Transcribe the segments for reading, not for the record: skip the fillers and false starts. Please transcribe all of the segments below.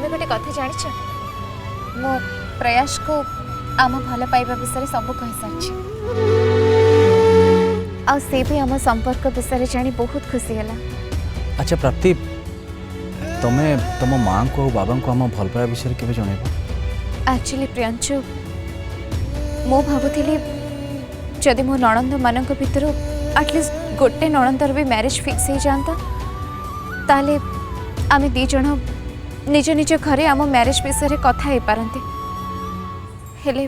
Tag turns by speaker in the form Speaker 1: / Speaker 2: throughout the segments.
Speaker 1: तमें गोटे कथा जान मो प्रयास को आम भल पाइबा विषय सब कही सारी से भी आम संपर्क विषय जानी बहुत खुशी है।
Speaker 2: अच्छा प्राप्ति तमें तुम माँ को और बाबा को आम भल पाइबा विषय के जनइब?
Speaker 1: एक्चुअली प्रियांशु मो भावुली जदि मो नणंद मान भर एटलिस्ट गोटे नणंदर भी मैरिज फिक्स हो जाता ताले आम दी जन निज निज घरे आम मैरिज विषय कथा हो पारती हेले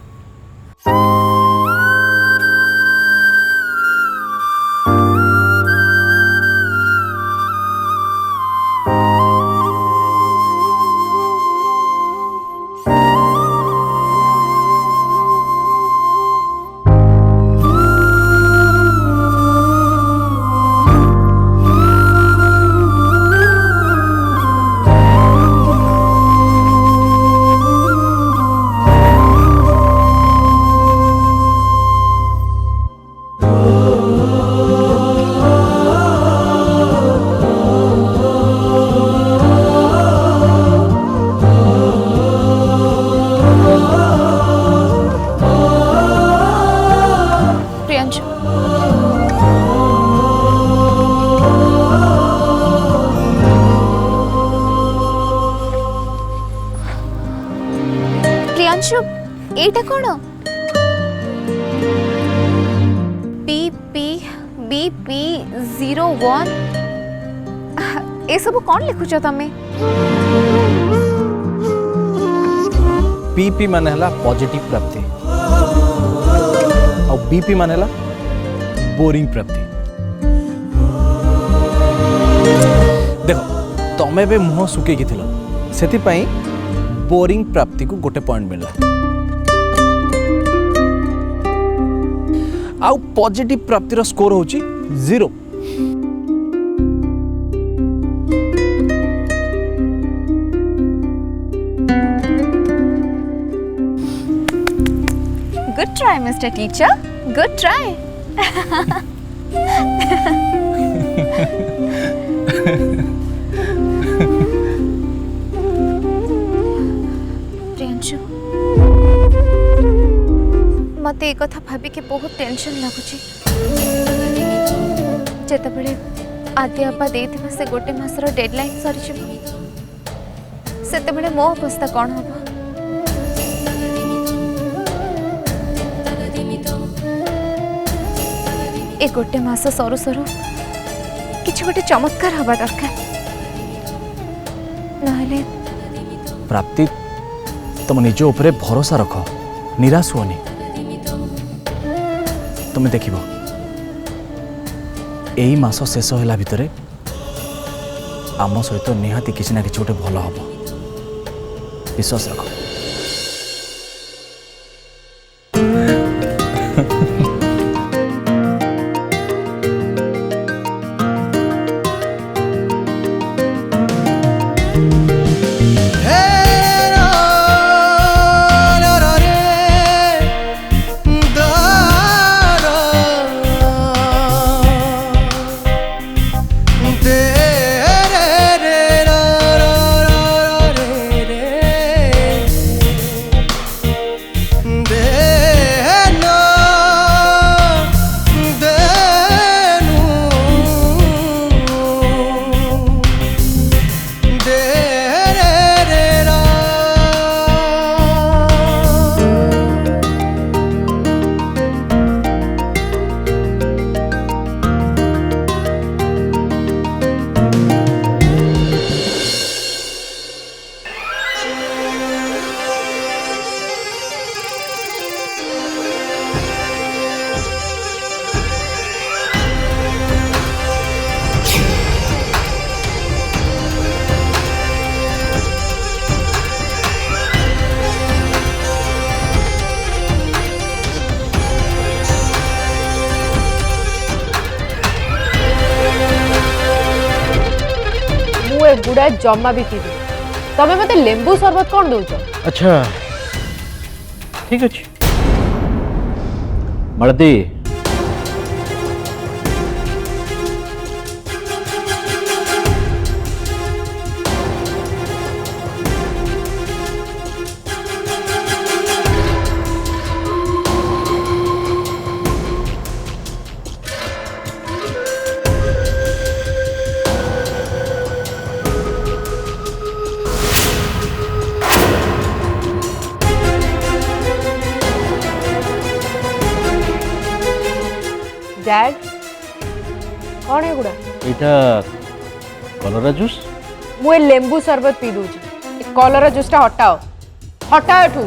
Speaker 1: एटा कौन BP01 ए सब कौन लिखुच तमें?
Speaker 2: PP माने हला पॉजिटिव प्राप्ति और BP माने हला बोरिंग प्राप्ति। देखो तमें बे मुह सुके की थिलो सेति पई बोरिंग प्राप्ति को गोटे पॉइंट मिलला आउ पॉजिटिव प्राप्तिर स्कोर होची 0।
Speaker 1: Good try mister teacher, good try. Priyanshu मत एक कथा भाभी के बहुत टेंशन लगुच जिते आदि आपा देथिबा से गोटे मासर डेडलाइन सरी सेते मो अवस्था कौन हम? ए गोटे मास सरू सरू किछि गोटे चमत्कार हवा दरकार नहले।
Speaker 2: प्राप्ति तुम निज उपरे भरोसा रख, निराश हुअनी। तुम्हें देखिब एई मास शेष होला भितरे आम सहित निहाती किसी ना किसी गोटे भल हम, विश्वास रख।
Speaker 3: गुड़ा जमा भी पीबी तमें मत लेंबू शरबत कौन दौच?
Speaker 4: अच्छा ठीक अच्छे मरदी
Speaker 3: डैड कौन है गुड़ा
Speaker 4: এটা কলরা জুস
Speaker 3: मुझे लेंबू शरबत पी दूची कलर जूसटा हटाओ हटाओ एठू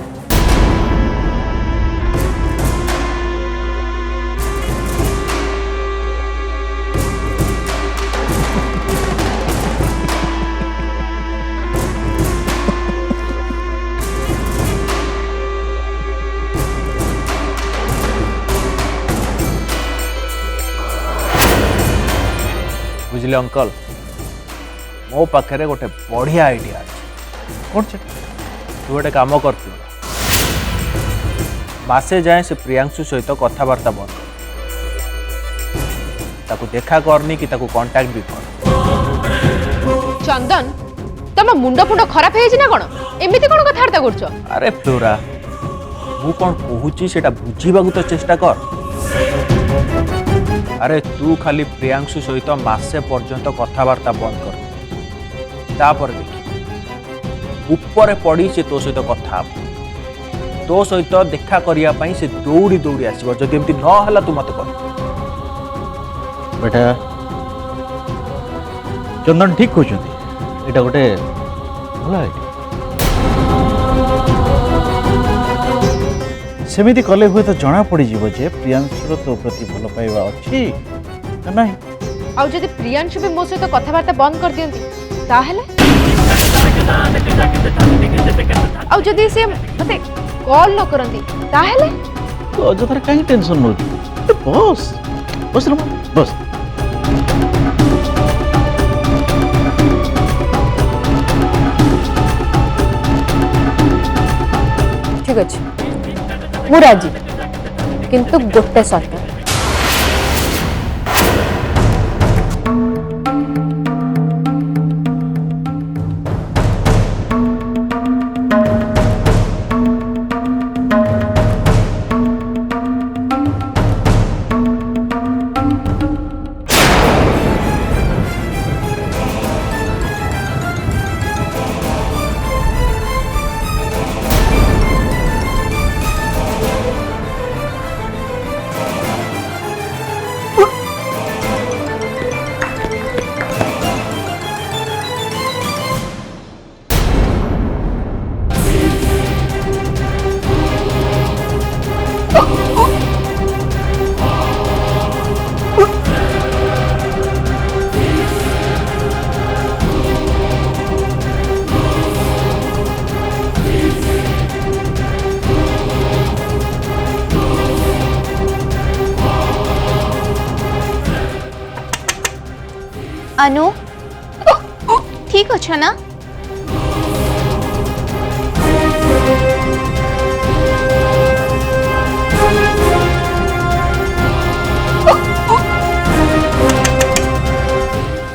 Speaker 2: बुझले अंकल मो पाखे गोटे बढ़िया आइडिया अच्छे
Speaker 4: কোন সে
Speaker 2: तू गोटे कम कर मासे जाए से प्रियांशु सहित कथबार्ता बंद ताकू देखा करनी कि ताकू कांटेक्ट भी कर
Speaker 3: चंदन तुम मुंड फुंड खराब है ना कौन एमती कौन कथबार्ता कर
Speaker 2: अरे फ्लोरा मु कौन कहूची सेटा बुझीबाकू तो चेष्टा कर अरे तू खाली प्रियांशु सहित मासे पर्यंत कथबार्ता बंद कर तापर देखी ऊपर पड़ी से तो सहित कथा तो सहित देखा करने से दौड़ी दौड़ी आसो जदि एमती नहला तू मत कह
Speaker 4: बेटा चंदन ठीक कहते এটা গোটে ভালো আইডিয়া সেমিতি কলে হুয়ে তো জনা পড়িଯିବ যে প্রিয়াংশুর তো প্রতি ভালো পাইবা ଅଛି না নাই
Speaker 3: आउ जदि प्रियांशु भी मो सहित कथबार्ता बंद कर दियंती ताहले आउ जदि से मते कॉल न करंती ताहले
Speaker 4: তো অযথার কাই টেনশন নউଛୁ বস বস রে বস
Speaker 3: ठीक अच्छे मु राजी किंतु गोटे शर्त
Speaker 1: अनु ठीक अच्छा ना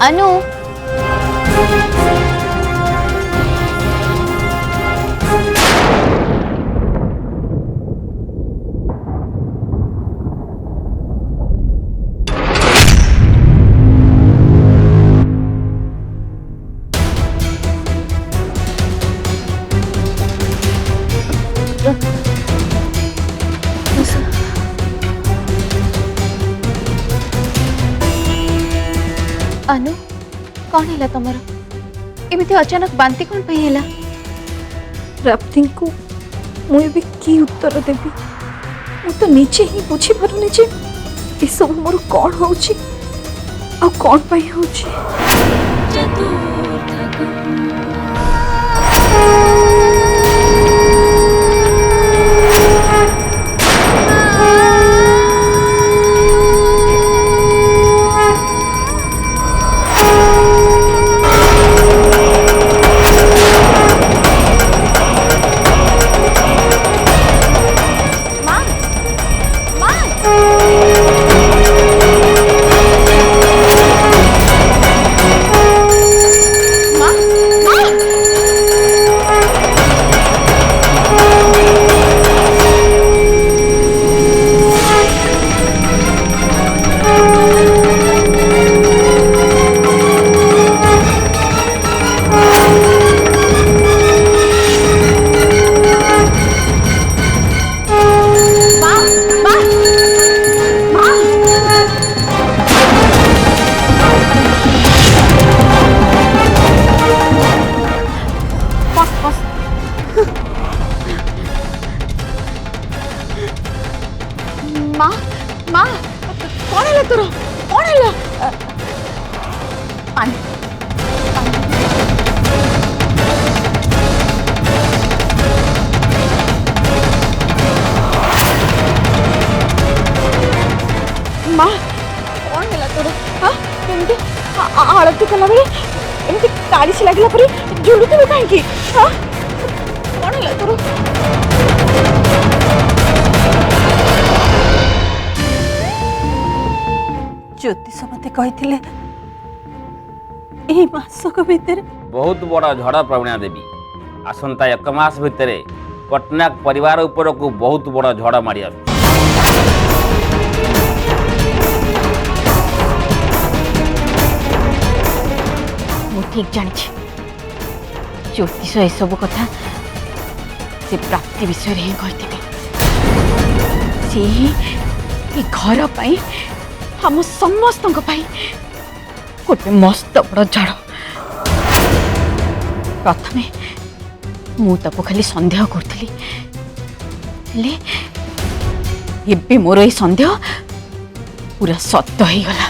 Speaker 1: अनु अनु कौन है तुमर एमती अचानक बांती कौन पे है
Speaker 5: राप्ती को मुझे भी की उत्तर देवी मु तो निजे ही बुझी पारुनी जे ए सब मोर कौन होची आ कौन पाई होची
Speaker 1: माँ माँ कौन है तोर कौन है पानी माँ कौन है तोर हाँ एमती आरती कला बेले एमती कालिश लगे पर झुलुथु कहीं हाँ कौन है तोर
Speaker 6: ज्योतिष मते कही मासक भितर
Speaker 7: बहुत बड़ा झड़ प्रवीणा देवी आसंता एक मास भितर पटनायक परिवार उपर को बहुत बड़ा झड़ मारी आसु
Speaker 6: मु ठीक जानी ज्योतिष ए सब कथा से प्राप्ति विषय ही कही से ही घर पाई हम समस्त गोटे मस्त बड़ झाड़ प्रथमे मुझे खाली सन्देह करी मोर ये सन्देह पूरा सत्य हो गला।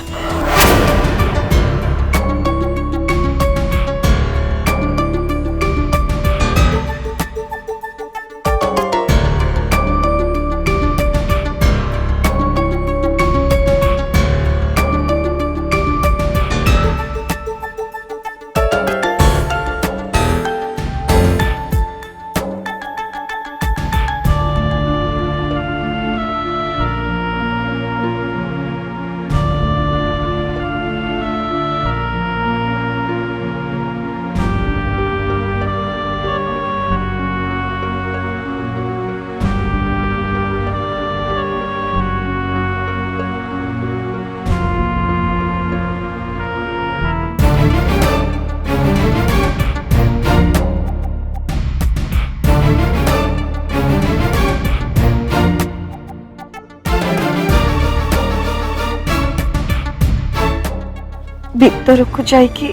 Speaker 5: भीतर को जाइकी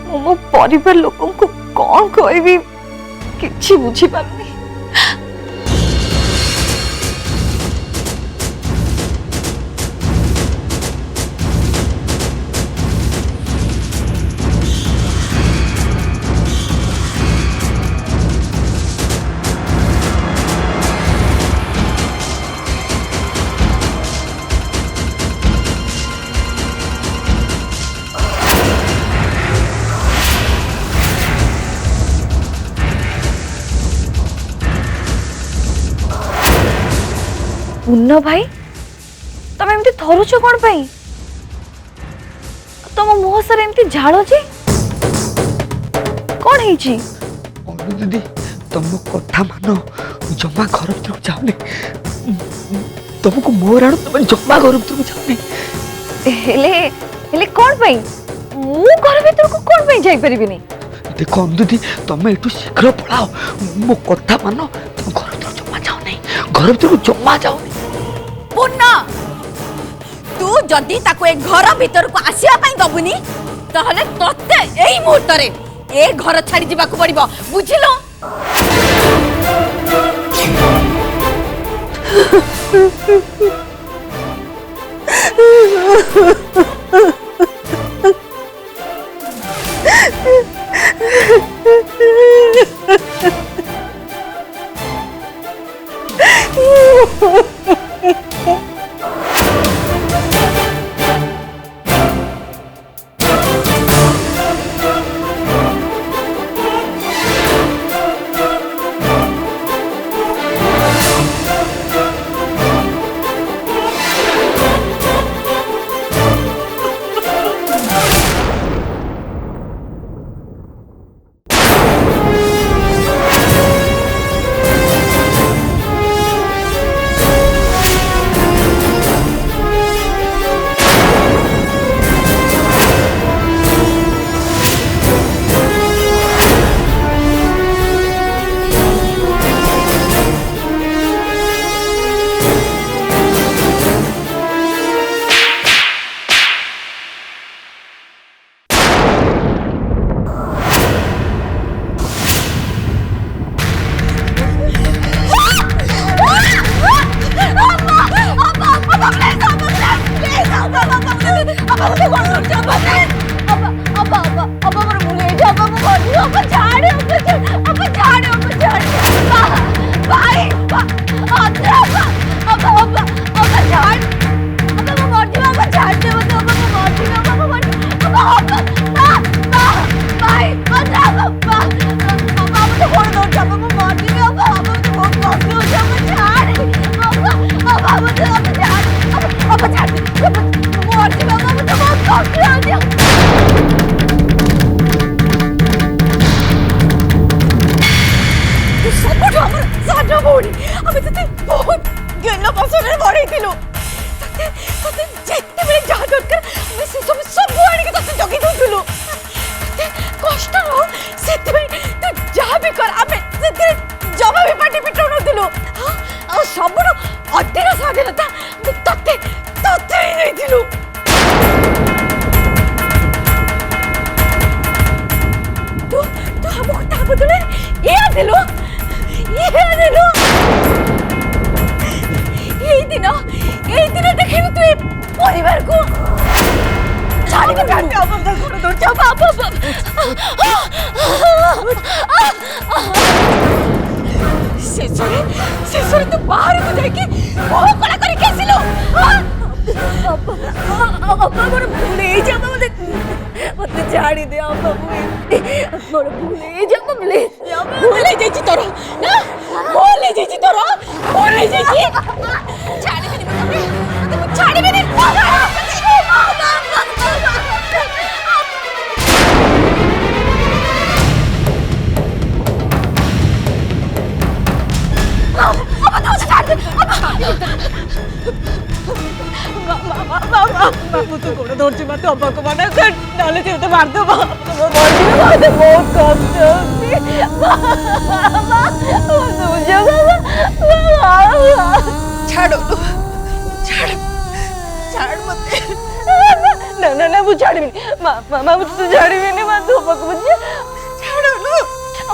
Speaker 5: मो परिवार लोक को कौन कहबी किछि बुझी पारनी। पुन्न भाई तुम एमती थरुच कौन पाई तुम मुह सर एमती झाड़ जे कौन है जी
Speaker 8: अनु दीदी तुम कथा मान जमा घर भीतर को जाऊनी तुमको मोर आड़ तुम जमा घर भीतर को जाऊनी
Speaker 5: हेले हेले कौन पाई मु घर भीतर को कौन पाई जाई परिबिनी।
Speaker 8: देखो अनु दीदी तुम एटू शीघ्र पलाओ मो कथा मान तुम घर भीतर जमा जाओ नहीं घर भीतर को जमा जाओ
Speaker 6: पुन्ना तू जदि ताको ए घर भीतर को आसिया पई दबुनी ताहले तत्ते एई मुहूर्त रे ए घर छाड़ी जीवा को पड़िबो बुझिलो। बचाओ बाबा शेषरे तू बाहर को जाके मोह कला करी केसिलो अब्बा मोर भूल ही जा मते झाड़ी दे अब्बा मोर भूल ही जा प्लीज भूल ही जाई तोरो ना भूल ही जाई तोरो भूल ही जाई छाड़ी भी छाड़ी भी तो गोड़ धरছি মা তো অবাকে মনে কর নালে তুই তো মার দেব মরছি বহুত কষ্ট ছাড়ো ছাড় ছাড় মতে না না না वो ছাড়িবি মা मुझे तो ছাড়িবি না মা তো অবাকে বুঝে ছাড়ো লো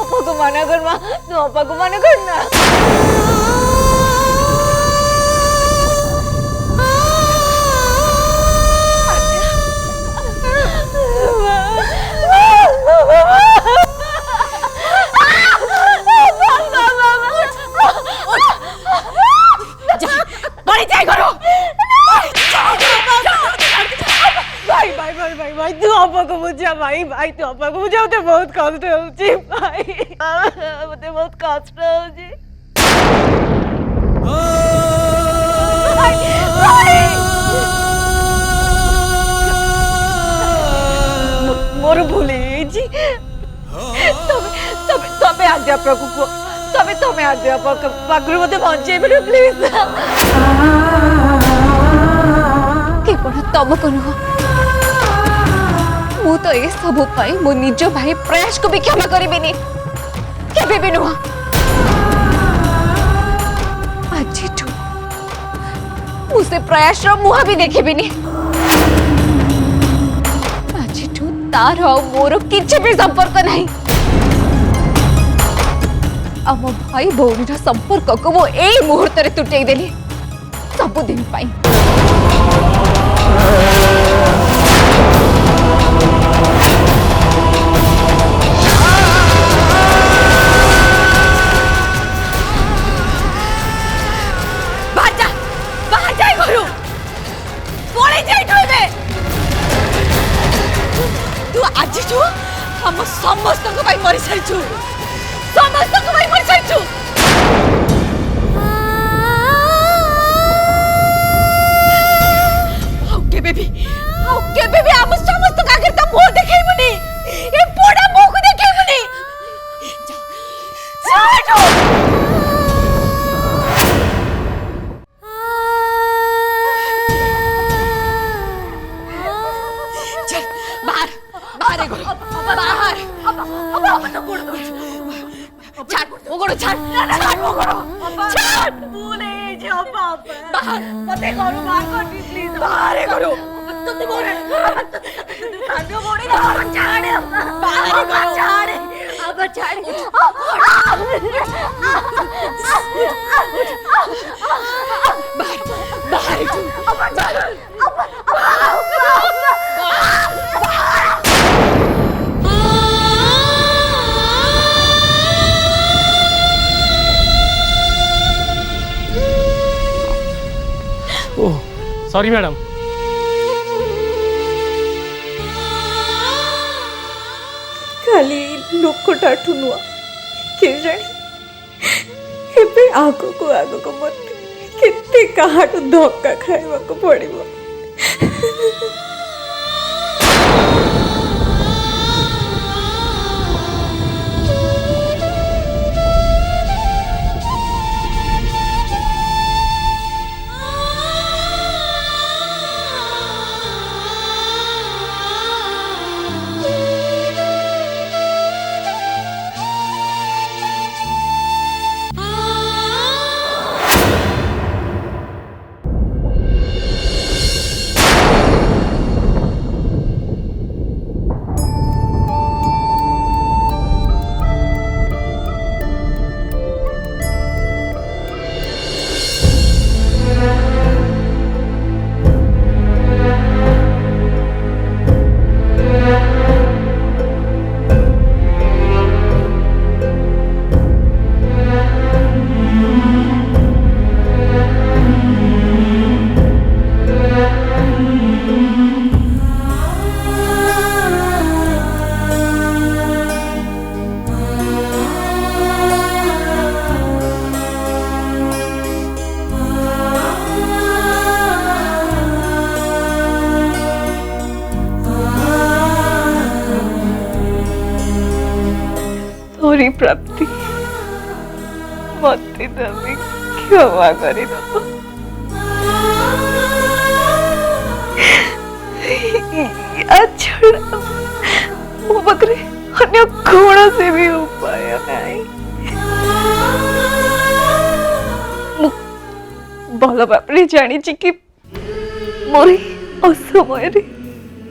Speaker 6: অবাকে মানা কর মা তো অবাকে মানা কর না भाई तू आपा को बुझा भाई तू आपा को बुझा तो बहुत कष्ट होची भाई मते बहुत कष्ट होची मोर भूले जी तबे अध्यापक को तबे अध्यापक पाखरु मते बंचे बेटा प्लीज
Speaker 1: केवल तुमको नुह मु तो ये सब मो निज भाई प्रयास को भी क्षमा करी केबे भी नुह आज मुझे प्रयास मुहा भी देखी आज तार मोर किसी भी संपर्क नहीं आम भाई भौणी संपर्क को वो यही मुहूर्त तुटे देली सबुदिन पाई हम समस्त को भाई मरी सारिछु समस्त को भाई मरी सारिछु केबे भी हम समस्त का आगे त मुंह देखाइबुनी ए पोडा मुंह को देखाइबुनी जाओ चल बाहर बाहर गो बाहर अब तो गोड़ छाड़ वो गोड़ छाड़ वो गोड़ छाड़ बोले जा बाप बाहर मते करू बाहर कर प्लीज बाहर करो तो ते बोले खांडो बोले बाहर छाड़ बाहर छाड़ अब छाड़ बाहर अब छाड़
Speaker 9: सॉरी मैडम
Speaker 5: खाली लोकटाठू नुआ के जानी एबे आगो को मत केते काहाटू धक्का खाइबा को पड़िबो सॉरी प्राप्ति मत तमें क्षमा कर छड़ा मो पाखे अन्य कौन से भी उपाय नहीं भल भाव जानी कि मोर असमय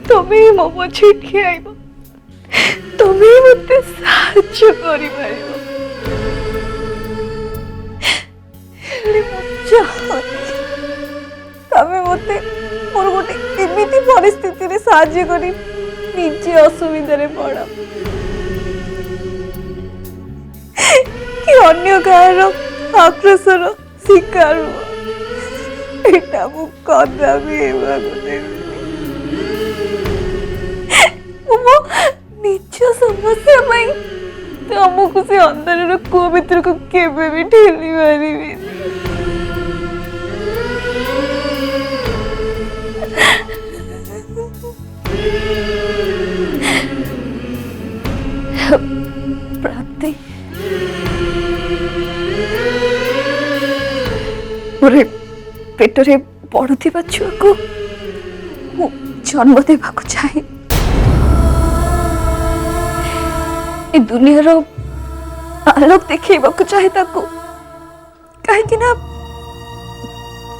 Speaker 5: तुम्हें मो पछे ठिया तुम्हें मत साहाय्य कर मत मोर गोटे एमती परिस्थिति साहाय्य कर निजे असुविधा पड़ा कि अन्य गार आक्रोशर शिकार एटा मु कदापि मो निज समस्या तुमको से अंदर कूह भर को केवे भी ठेली पारि प्राप्ति मोरे पेटरे पड़ुवा छुआ को जन्म देवा चाहे ए दुनियार आलोक देखा चाहे कहीं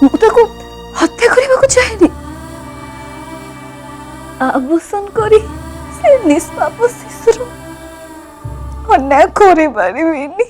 Speaker 5: मुझे हत्या करने चाहे आभूषण करी से निष्पाप शिशुर अन्याय कर पारिनी